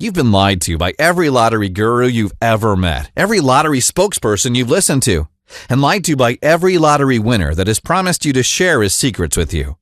You've been lied to by every lottery guru you've ever met, every lottery spokesperson you've listened to, and lied to by every lottery winner that has promised you to share his secrets with you.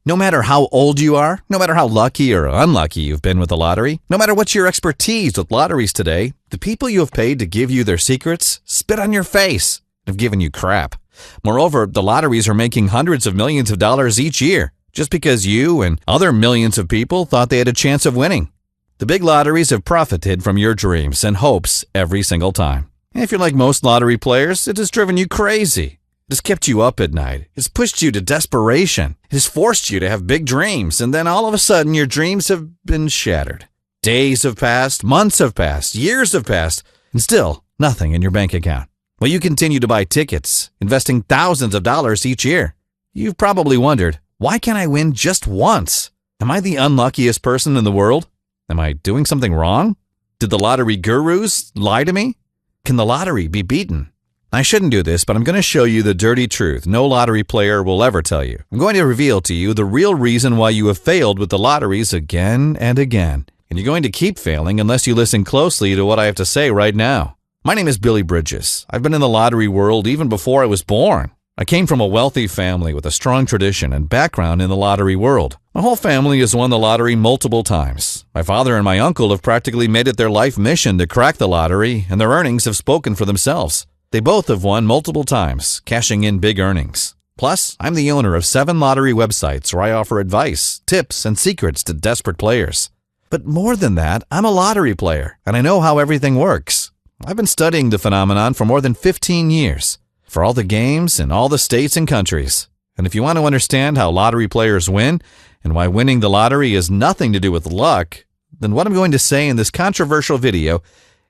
No matter how old you are, no matter how lucky or unlucky you've been with the lottery, no matter what's your expertise with lotteries today, the people you have paid to give you their secrets spit on your face and have given you crap. Moreover, the lotteries are making hundreds of millions of dollars each year just because you and other millions of people thought they had a chance of winning. The big lotteries have profited from your dreams and hopes every single time. And if you're like most lottery players, it has driven you crazy. It has kept you up at night. It has pushed you to desperation. It has forced you to have big dreams, and then all of a sudden your dreams have been shattered. Days have passed, months have passed, years have passed, and still nothing in your bank account. Well, you continue to buy tickets, investing thousands of dollars each year. You've probably wondered, why can't I win just once? Am I the unluckiest person in the world? Am I doing something wrong? Did the lottery gurus lie to me? Can the lottery be beaten? I shouldn't do this, but I'm going to show you the dirty truth no lottery player will ever tell you. I'm going to reveal to you the real reason why you have failed with the lotteries again and again. And you're going to keep failing unless you listen closely to what I have to say right now. My name is Billy Bridges. I've been in the lottery world even before I was born. I came from a wealthy family with a strong tradition and background in the lottery world. My whole family has won the lottery multiple times. My father and my uncle have practically made it their life mission to crack the lottery, and their earnings have spoken for themselves. They both have won multiple times, cashing in big earnings. Plus, I'm the owner of 7 lottery websites where I offer advice, tips, and secrets to desperate players. But more than that, I'm a lottery player, and I know how everything works. I've been studying the phenomenon for more than 15 years. For all the games in all the states and countries. And if you want to understand how lottery players win and why winning the lottery has nothing to do with luck, then what I'm going to say in this controversial video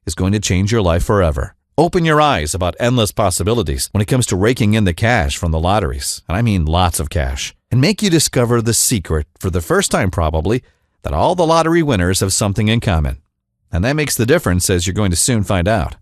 is going to change your life forever. Open your eyes about endless possibilities when it comes to raking in the cash from the lotteries, and I mean lots of cash, and make you discover the secret, for the first time probably, that all the lottery winners have something in common. And that makes the difference, as you're going to soon find out.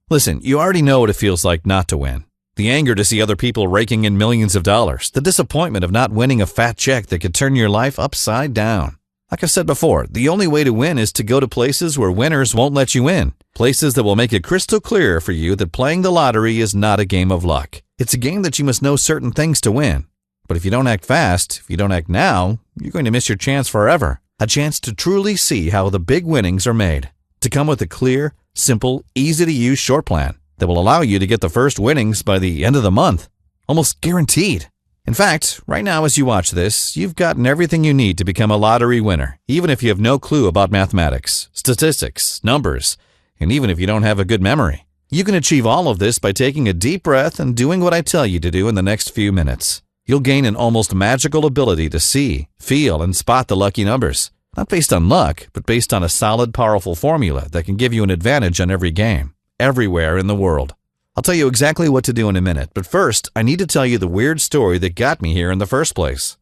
Listen, you already know what it feels like not to win. The anger to see other people raking in millions of dollars. The disappointment of not winning a fat check that could turn your life upside down. Like I've said before, the only way to win is to go to places where winners won't let you in. Places that will make it crystal clear for you that playing the lottery is not a game of luck. It's a game that you must know certain things to win. But if you don't act fast, if you don't act now, you're going to miss your chance forever. A chance to truly see how the big winnings are made. To come with a clear, simple, easy-to-use short plan that will allow you to get the first winnings by the end of the month. Almost guaranteed. In fact, right now as you watch this, you've gotten everything you need to become a lottery winner, even if you have no clue about mathematics, statistics, numbers, and even if you don't have a good memory. You can achieve all of this by taking a deep breath and doing what I tell you to do in the next few minutes. You'll gain an almost magical ability to see, feel, and spot the lucky numbers. Not based on luck, but based on a solid, powerful formula that can give you an advantage on every game. Everywhere in the world. I'll tell you exactly what to do in a minute, but first, I need to tell you the weird story that got me here in the first place.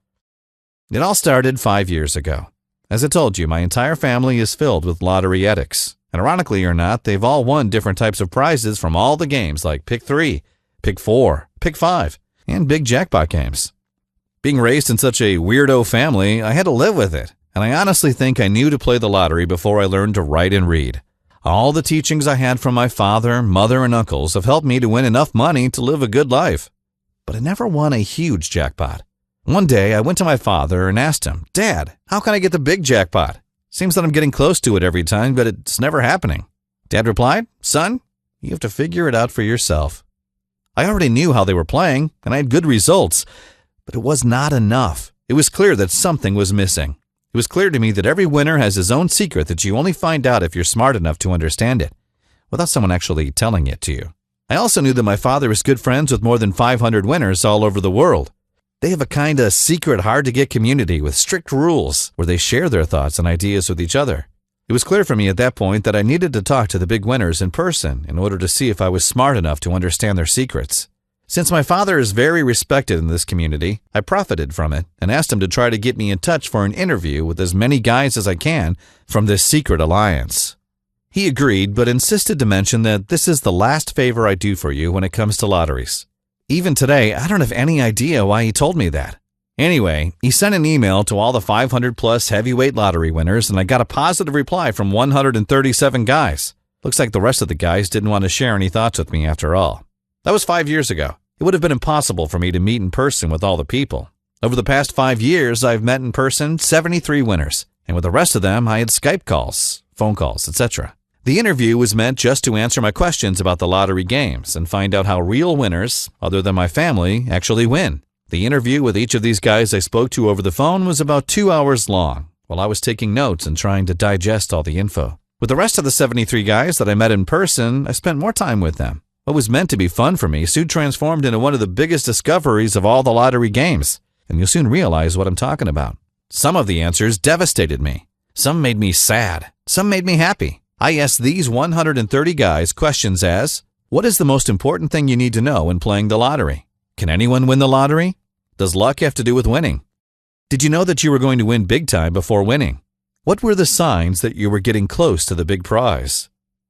It all started 5 years ago. As I told you, my entire family is filled with lottery addicts. And ironically or not, they've all won different types of prizes from all the games like Pick 3, Pick 4, Pick 5, and big jackpot games. Being raised in such a weirdo family, I had to live with it, and I honestly think I knew to play the lottery before I learned to write and read. All the teachings I had from my father, mother, and uncles have helped me to win enough money to live a good life. But I never won a huge jackpot. One day, I went to my father and asked him, "Dad, how can I get the big jackpot? Seems that I'm getting close to it every time, but it's never happening." Dad replied, "Son, you have to figure it out for yourself." I already knew how they were playing, and I had good results, but it was not enough. It was clear that something was missing. It was clear to me that every winner has his own secret that you only find out if you're smart enough to understand it, without someone actually telling it to you. I also knew that my father is good friends with more than 500 winners all over the world. They have a kind of secret, hard-to-get community with strict rules where they share their thoughts and ideas with each other. It was clear for me at that point that I needed to talk to the big winners in person in order to see if I was smart enough to understand their secrets. Since my father is very respected in this community, I profited from it and asked him to try to get me in touch for an interview with as many guys as I can from this secret alliance. He agreed, but insisted to mention that this is the last favor I do for you when it comes to lotteries. Even today, I don't have any idea why he told me that. Anyway, he sent an email to all the 500 plus heavyweight lottery winners, and I got a positive reply from 137 guys. Looks like the rest of the guys didn't want to share any thoughts with me after all. That was 5 years ago. It would have been impossible for me to meet in person with all the people. Over the past 5 years, I've met in person 73 winners, and with the rest of them, I had Skype calls, phone calls, etc. The interview was meant just to answer my questions about the lottery games and find out how real winners, other than my family, actually win. The interview with each of these guys I spoke to over the phone was about 2 hours long, while I was taking notes and trying to digest all the info. With the rest of the 73 guys that I met in person, I spent more time with them. What was meant to be fun for me soon transformed into one of the biggest discoveries of all the lottery games, and you'll soon realize what I'm talking about. Some of the answers devastated me. Some made me sad. Some made me happy. I asked these 130 guys questions as, what is the most important thing you need to know when playing the lottery? Can anyone win the lottery? Does luck have to do with winning? Did you know that you were going to win big time before winning? What were the signs that you were getting close to the big prize?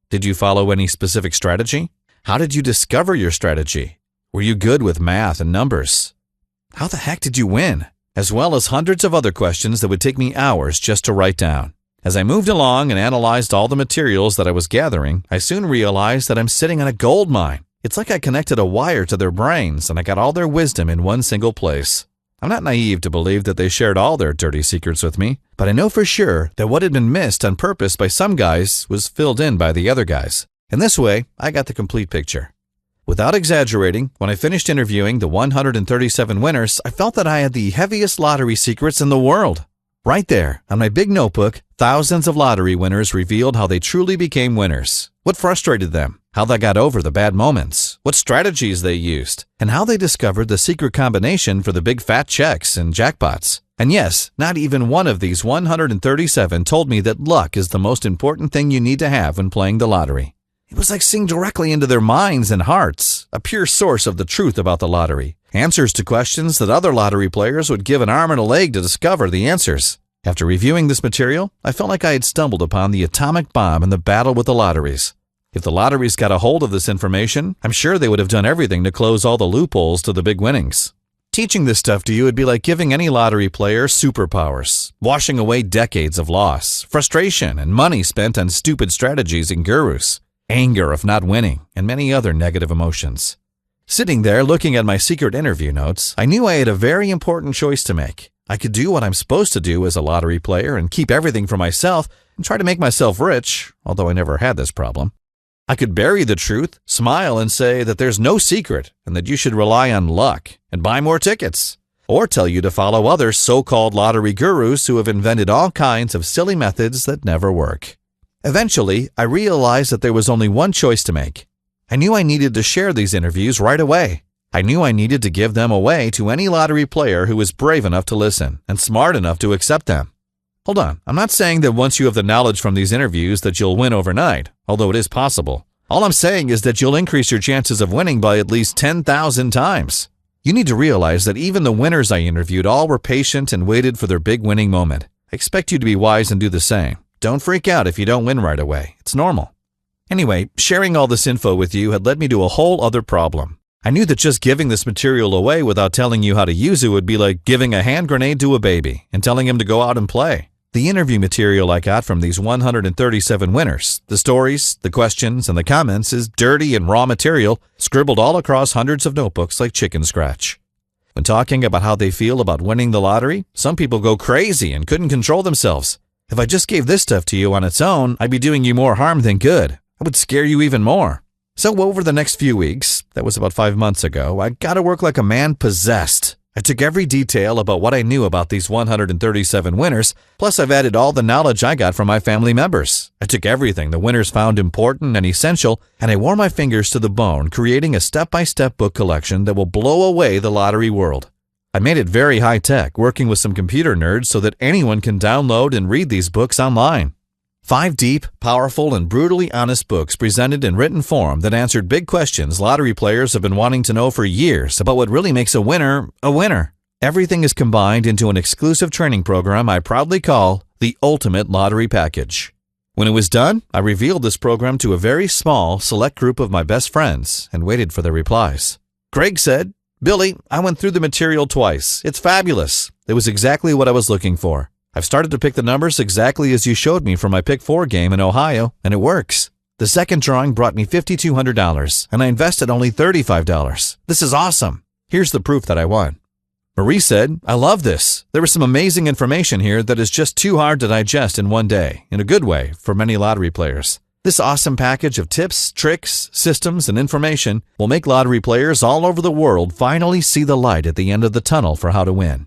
Did you follow any specific strategy? How did you discover your strategy? Were you good with math and numbers? How the heck did you win? As well as hundreds of other questions that would take me hours just to write down. As I moved along and analyzed all the materials that I was gathering, I soon realized that I'm sitting on a gold mine. It's like I connected a wire to their brains and I got all their wisdom in one single place. I'm not naive to believe that they shared all their dirty secrets with me, but I know for sure that what had been missed on purpose by some guys was filled in by the other guys. In this way, I got the complete picture. Without exaggerating, when I finished interviewing the 137 winners, I felt that I had the heaviest lottery secrets in the world. Right there, on my big notebook, thousands of lottery winners revealed how they truly became winners, what frustrated them, how they got over the bad moments, what strategies they used, and how they discovered the secret combination for the big fat checks and jackpots. And yes, not even one of these 137 told me that luck is the most important thing you need to have when playing the lottery. It was like seeing directly into their minds and hearts, a pure source of the truth about the lottery. Answers to questions that other lottery players would give an arm and a leg to discover the answers. After reviewing this material, I felt like I had stumbled upon the atomic bomb in the battle with the lotteries. If the lotteries got a hold of this information, I'm sure they would have done everything to close all the loopholes to the big winnings. Teaching this stuff to you would be like giving any lottery player superpowers, washing away decades of loss, frustration, and money spent on stupid strategies and gurus, anger of not winning, and many other negative emotions. Sitting there looking at my secret interview notes, I knew I had a very important choice to make. I could do what I'm supposed to do as a lottery player and keep everything for myself and try to make myself rich, although I never had this problem. I could bury the truth, smile, and say that there's no secret and that you should rely on luck and buy more tickets, or tell you to follow other so-called lottery gurus who have invented all kinds of silly methods that never work. Eventually, I realized that there was only one choice to make. I knew I needed to share these interviews right away. I knew I needed to give them away to any lottery player who was brave enough to listen and smart enough to accept them. Hold on, I'm not saying that once you have the knowledge from these interviews that you'll win overnight, although it is possible. All I'm saying is that you'll increase your chances of winning by at least 10,000 times. You need to realize that even the winners I interviewed all were patient and waited for their big winning moment. I expect you to be wise and do the same. Don't freak out if you don't win right away. It's normal. Anyway, sharing all this info with you had led me to a whole other problem. I knew that just giving this material away without telling you how to use it would be like giving a hand grenade to a baby and telling him to go out and play. The interview material I got from these 137 winners, the stories, the questions, and the comments is dirty and raw material scribbled all across hundreds of notebooks like chicken scratch. When talking about how they feel about winning the lottery, some people go crazy and couldn't control themselves. If I just gave this stuff to you on its own, I'd be doing you more harm than good. I would scare you even more. So over the next few weeks, that was about 5 months ago, I got to work like a man possessed. I took every detail about what I knew about these 137 winners, plus I've added all the knowledge I got from my family members. I took everything the winners found important and essential, and I wore my fingers to the bone, creating a step-by-step book collection that will blow away the lottery world. I made it very high-tech, working with some computer nerds so that anyone can download and read these books online. 5 deep, powerful, and brutally honest books presented in written form that answered big questions lottery players have been wanting to know for years about what really makes a winner a winner. Everything is combined into an exclusive training program I proudly call the Ultimate Lottery Package. When it was done, I revealed this program to a very small, select group of my best friends and waited for their replies. Craig said, Billy, I went through the material twice. It's fabulous. It was exactly what I was looking for. I've started to pick the numbers exactly as you showed me for my Pick 4 game in Ohio, and it works. The second drawing brought me $5,200, and I invested only $35. This is awesome. Here's the proof that I won. Marie said, I love this. There is some amazing information here that is just too hard to digest in one day, in a good way, for many lottery players. This awesome package of tips, tricks, systems, and information will make lottery players all over the world finally see the light at the end of the tunnel for how to win.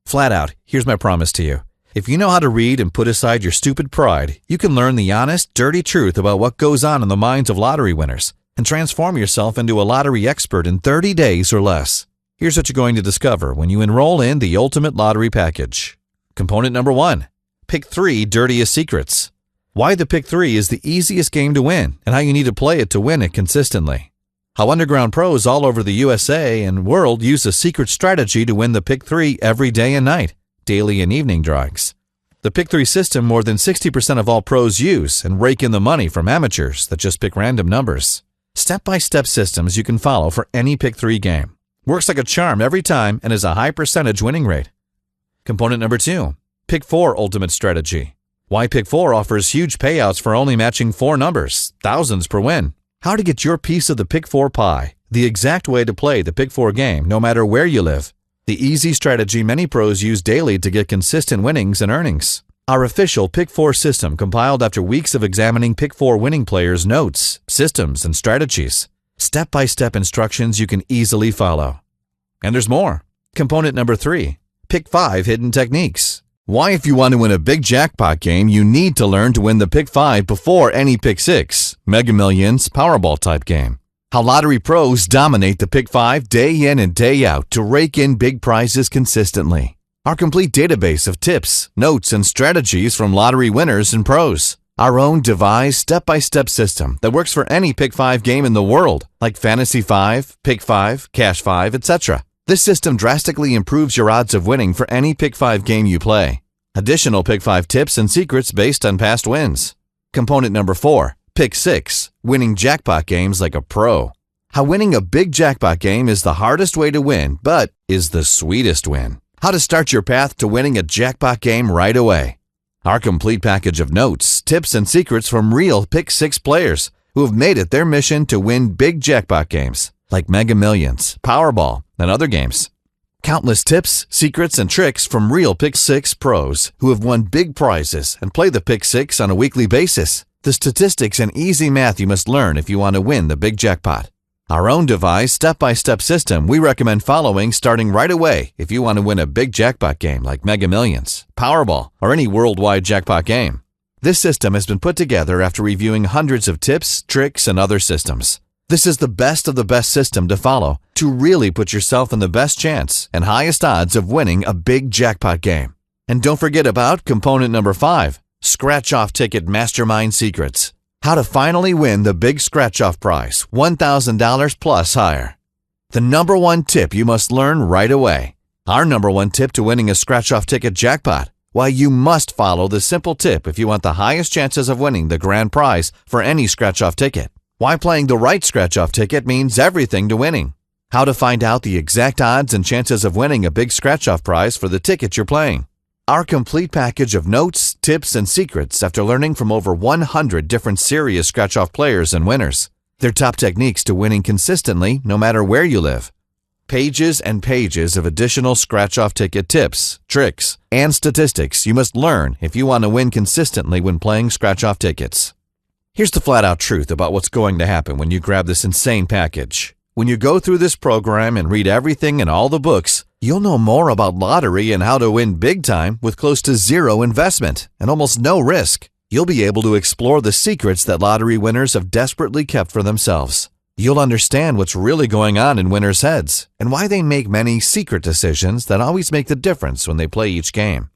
Flat out, here's my promise to you. If you know how to read and put aside your stupid pride, you can learn the honest, dirty truth about what goes on in the minds of lottery winners and transform yourself into a lottery expert in 30 days or less. Here's what you're going to discover when you enroll in the Ultimate Lottery Package. Component number 1. Pick 3 Dirtiest Secrets. Why the Pick 3 is the easiest game to win and how you need to play it to win it consistently. How underground pros all over the USA and world use a secret strategy to win the Pick 3 every day and night, daily and evening drawings. The Pick 3 system more than 60% of all pros use and rake in the money from amateurs that just pick random numbers. Step-by-step systems you can follow for any Pick 3 game. Works like a charm every time and has a high percentage winning rate. Component number 2. Pick 4 Ultimate Strategy. Why Pick 4 offers huge payouts for only matching 4 numbers, thousands per win. How to get your piece of the Pick 4 pie, the exact way to play the Pick 4 game no matter where you live. The easy strategy many pros use daily to get consistent winnings and earnings. Our official Pick 4 system compiled after weeks of examining Pick 4 winning players' notes, systems, and strategies. Step-by-step instructions you can easily follow. And there's more. Component number 3. Pick 5 Hidden Techniques. Why, if you want to win a big jackpot game, you need to learn to win the Pick 5 before any Pick 6, Mega Millions, Powerball type game. How lottery pros dominate the Pick 5 day in and day out to rake in big prizes consistently. Our complete database of tips, notes, and strategies from lottery winners and pros. Our own devised step-by-step system that works for any Pick 5 game in the world, like Fantasy 5, Pick 5, Cash 5, etc. This system drastically improves your odds of winning for any Pick 5 game you play. Additional Pick 5 tips and secrets based on past wins. Component number 4. Pick 6. Winning jackpot games like a pro. How winning a big jackpot game is the hardest way to win, but is the sweetest win. How to start your path to winning a jackpot game right away. Our complete package of notes, tips, and secrets from real Pick 6 players who have made it their mission to win big jackpot games like Mega Millions, Powerball, and other games. Countless tips, secrets, and tricks from real Pick 6 pros who have won big prizes and play the Pick 6 on a weekly basis. The statistics and easy math you must learn if you want to win the big jackpot. Our own devised step-by-step system we recommend following starting right away if you want to win a big jackpot game like Mega Millions, Powerball, or any worldwide jackpot game. This system has been put together after reviewing hundreds of tips, tricks, and other systems. This is the best of the best system to follow to really put yourself in the best chance and highest odds of winning a big jackpot game. And don't forget about component number 5, Scratch-Off Ticket Mastermind Secrets. How to finally win the big scratch-off prize, $1,000 plus higher. The number 1 tip you must learn right away. Our number 1 tip to winning a scratch-off ticket jackpot. Why you must follow this simple tip if you want the highest chances of winning the grand prize for any scratch-off ticket. Why playing the right scratch-off ticket means everything to winning. How to find out the exact odds and chances of winning a big scratch-off prize for the ticket you're playing. Our complete package of notes, tips, and secrets after learning from over 100 different serious scratch-off players and winners. Their top techniques to winning consistently no matter where you live. Pages and pages of additional scratch-off ticket tips, tricks, and statistics you must learn if you want to win consistently when playing scratch-off tickets. Here's the flat-out truth about what's going to happen when you grab this insane package. When you go through this program and read everything in all the books, you'll know more about lottery and how to win big time with close to zero investment and almost no risk. You'll be able to explore the secrets that lottery winners have desperately kept for themselves. You'll understand what's really going on in winners' heads and why they make many secret decisions that always make the difference when they play each game.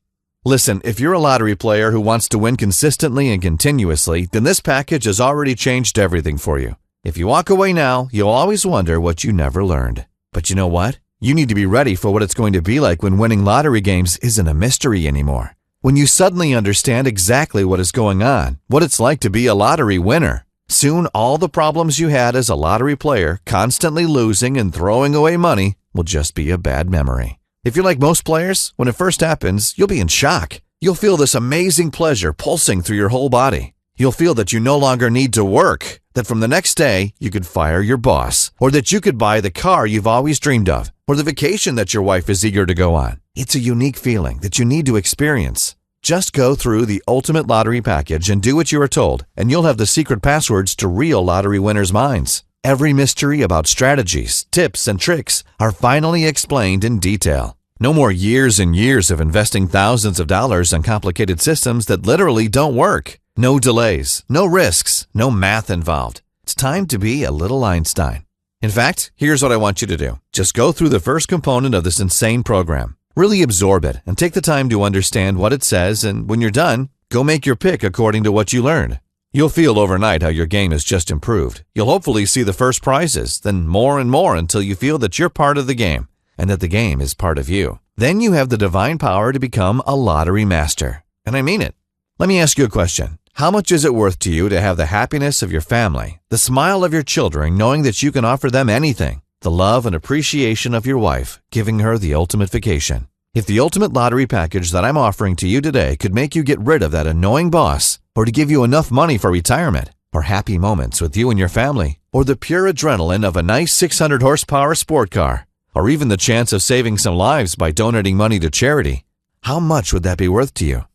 Listen, if you're a lottery player who wants to win consistently and continuously, then this package has already changed everything for you. If you walk away now, you'll always wonder what you never learned. But you know what? You need to be ready for what it's going to be like when winning lottery games isn't a mystery anymore. When you suddenly understand exactly what is going on, what it's like to be a lottery winner. Soon, all the problems you had as a lottery player, constantly losing and throwing away money, will just be a bad memory. If you're like most players, when it first happens, you'll be in shock. You'll feel this amazing pleasure pulsing through your whole body. You'll feel that you no longer need to work, that from the next day you could fire your boss, or that you could buy the car you've always dreamed of, or the vacation that your wife is eager to go on. It's a unique feeling that you need to experience. Just go through the Ultimate Lottery Package and do what you are told, and you'll have the secret passwords to real lottery winners' minds. Every mystery about strategies, tips, and tricks are finally explained in detail. No more years and years of investing thousands of dollars on complicated systems that literally don't work. No delays, no risks, no math involved. It's time to be a little Einstein. In fact, here's what I want you to do. Just go through the first component of this insane program. Really absorb it and take the time to understand what it says, and when you're done, go make your pick according to what you learned. You'll feel overnight how your game has just improved. You'll hopefully see the first prizes, then more and more until you feel that you're part of the game and that the game is part of you. Then you have the divine power to become a lottery master. And I mean it. Let me ask you a question. How much is it worth to you to have the happiness of your family, the smile of your children, knowing that you can offer them anything, the love and appreciation of your wife, giving her the ultimate vacation? If the Ultimate Lottery Package that I'm offering to you today could make you get rid of that annoying boss, or to give you enough money for retirement, or happy moments with you and your family, or the pure adrenaline of a nice 600 horsepower sport car, or even the chance of saving some lives by donating money to charity, how much would that be worth to you?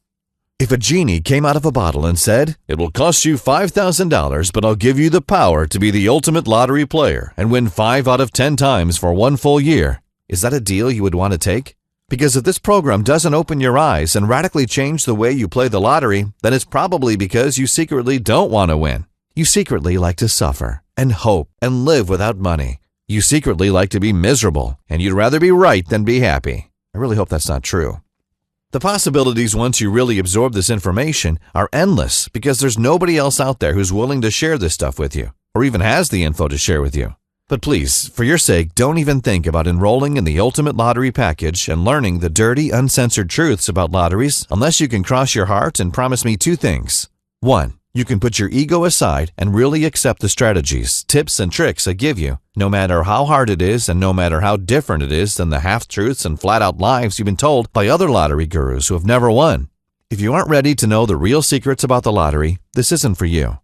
If a genie came out of a bottle and said, "It will cost you $5,000, but I'll give you the power to be the ultimate lottery player and win 5 out of 10 times for 1 full year," is that a deal you would want to take? Because if this program doesn't open your eyes and radically change the way you play the lottery, then it's probably because you secretly don't want to win. You secretly like to suffer and hope and live without money. You secretly like to be miserable, and you'd rather be right than be happy. I really hope that's not true. The possibilities once you really absorb this information are endless because there's nobody else out there who's willing to share this stuff with you or even has the info to share with you. But please, for your sake, don't even think about enrolling in the Ultimate Lottery Package and learning the dirty, uncensored truths about lotteries unless you can cross your heart and promise me 2 things. 1, you can put your ego aside and really accept the strategies, tips, and tricks I give you, no matter how hard it is and no matter how different it is than the half-truths and flat-out lies you've been told by other lottery gurus who have never won. If you aren't ready to know the real secrets about the lottery, this isn't for you.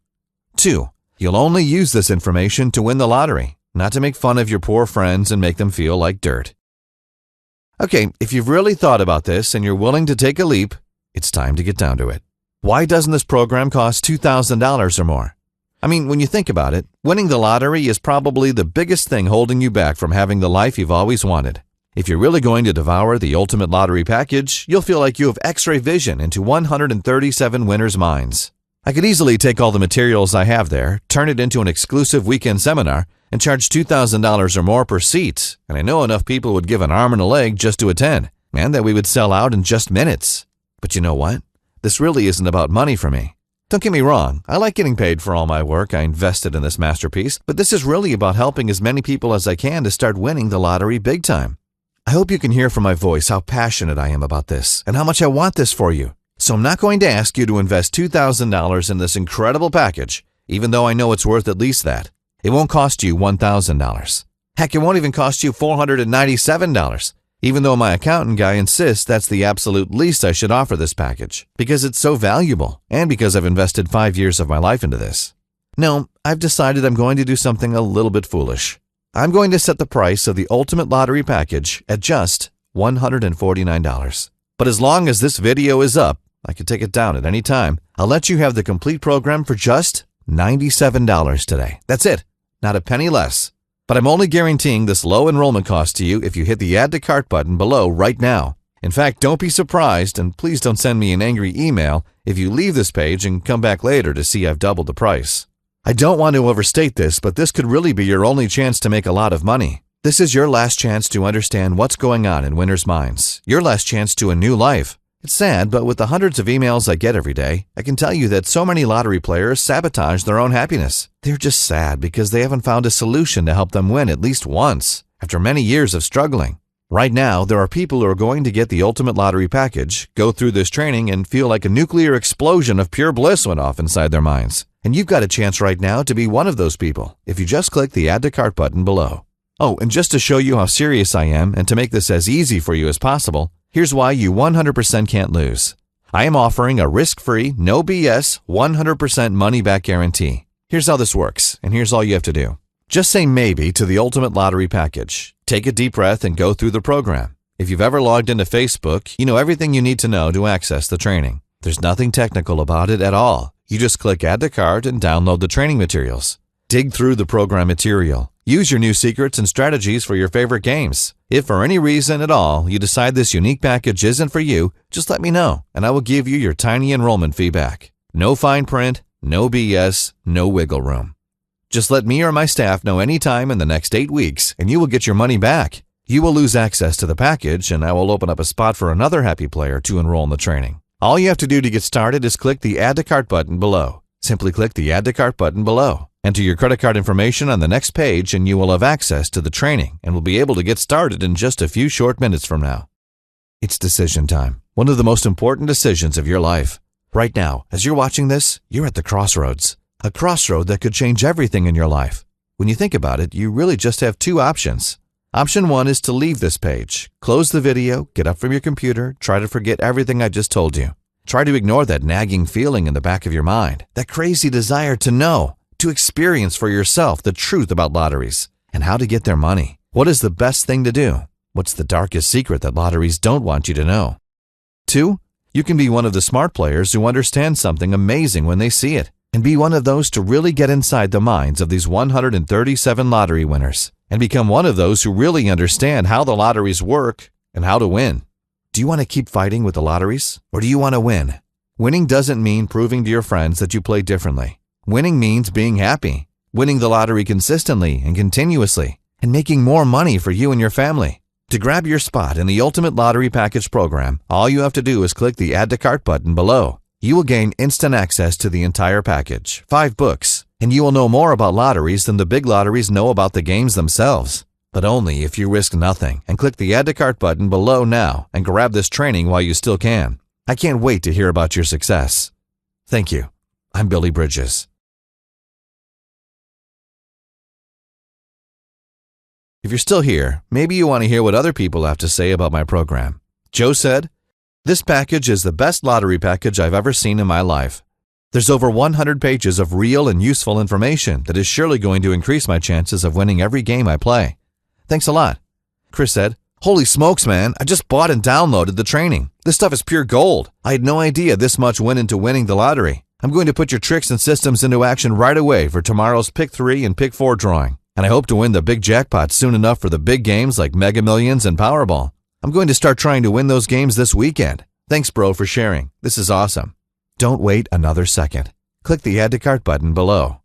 2, you'll only use this information to win the lottery, not to make fun of your poor friends and make them feel like dirt. Okay, if you've really thought about this and you're willing to take a leap, it's time to get down to it. Why doesn't this program cost $2,000 or more? I mean, when you think about it, winning the lottery is probably the biggest thing holding you back from having the life you've always wanted. If you're really going to devour the Ultimate Lottery Package, you'll feel like you have X-ray vision into 137 winners' minds. I could easily take all the materials I have there, turn it into an exclusive weekend seminar, and charge $2,000 or more per seat, and I know enough people would give an arm and a leg just to attend, and that we would sell out in just minutes. But you know what? This really isn't about money for me. Don't get me wrong, I like getting paid for all my work I invested in this masterpiece, but this is really about helping as many people as I can to start winning the lottery big time. I hope you can hear from my voice how passionate I am about this and how much I want this for you. So I'm not going to ask you to invest $2,000 in this incredible package, even though I know it's worth at least that. It won't cost you $1,000. Heck, it won't even cost you $497. Even though my accountant guy insists that's the absolute least I should offer this package, because it's so valuable and because I've invested 5 years of my life into this. No, I've decided I'm going to do something a little bit foolish. I'm going to set the price of the Ultimate Lottery Package at just $149. But as long as this video is up, I can take it down at any time. I'll let you have the complete program for just $97 today. That's it, not a penny less. But I'm only guaranteeing this low enrollment cost to you if you hit the Add to Cart button below right now. In fact, don't be surprised, and please don't send me an angry email if you leave this page and come back later to see I've doubled the price. I don't want to overstate this, but this could really be your only chance to make a lot of money. This is your last chance to understand what's going on in winners' minds. Your last chance to a new life. It's sad, but with the hundreds of emails I get every day, I can tell you that so many lottery players sabotage their own happiness. They're just sad because they haven't found a solution to help them win at least once, after many years of struggling. Right now, there are people who are going to get the Ultimate Lottery Package, go through this training, and feel like a nuclear explosion of pure bliss went off inside their minds. And you've got a chance right now to be one of those people if you just click the Add to Cart button below. Oh, and just to show you how serious I am and to make this as easy for you as possible, here's why you 100% can't lose. I am offering a risk-free, no BS, 100% money-back guarantee. Here's how this works, and here's all you have to do. Just say maybe to the Ultimate Lottery package. Take a deep breath and go through the program. If you've ever logged into Facebook, you know everything you need to know to access the training. There's nothing technical about it at all. You just click Add to Cart and download the training materials. Dig through the program material. Use your new secrets and strategies for your favorite games. If for any reason at all you decide this unique package isn't for you, just let me know and I will give you your tiny enrollment fee back. No fine print, no BS, no wiggle room. Just let me or my staff know anytime in the next 8 weeks and you will get your money back. You will lose access to the package and I will open up a spot for another happy player to enroll in the training. All you have to do to get started is click the Add to Cart button below. Simply click the Add to Cart button below. Enter your credit card information on the next page and you will have access to the training and will be able to get started in just a few short minutes from now. It's decision time, one of the most important decisions of your life. Right now, as you're watching this, you're at the crossroads. A crossroad that could change everything in your life. When you think about it, you really just have two options. Option 1 is to leave this page, close the video, get up from your computer, try to forget everything I just told you. Try to ignore that nagging feeling in the back of your mind, that crazy desire to know, to experience for yourself the truth about lotteries and how to get their money. What is the best thing to do? What's the darkest secret that lotteries don't want you to know? 2, you can be one of the smart players who understand something amazing when they see it and be one of those to really get inside the minds of these 137 lottery winners and become one of those who really understand how the lotteries work and how to win. Do you want to keep fighting with the lotteries or do you want to win? Winning doesn't mean proving to your friends that you play differently. Winning means being happy, winning the lottery consistently and continuously, and making more money for you and your family. To grab your spot in the Ultimate Lottery Package program, all you have to do is click the Add to Cart button below. You will gain instant access to the entire package, 5 books, and you will know more about lotteries than the big lotteries know about the games themselves. But only if you risk nothing and click the Add to Cart button below now and grab this training while you still can. I can't wait to hear about your success. Thank you. I'm Billy Bridges. If you're still here, maybe you want to hear what other people have to say about my program. Joe said, "This package is the best lottery package I've ever seen in my life. There's over 100 pages of real and useful information that is surely going to increase my chances of winning every game I play. Thanks a lot." Chris said, "Holy smokes, man, I just bought and downloaded the training. This stuff is pure gold. I had no idea this much went into winning the lottery. I'm going to put your tricks and systems into action right away for tomorrow's Pick 3 and Pick 4 drawing. And I hope to win the big jackpot soon enough for the big games like Mega Millions and Powerball. I'm going to start trying to win those games this weekend. Thanks, bro, for sharing. This is awesome." Don't wait another second. Click the Add to Cart button below.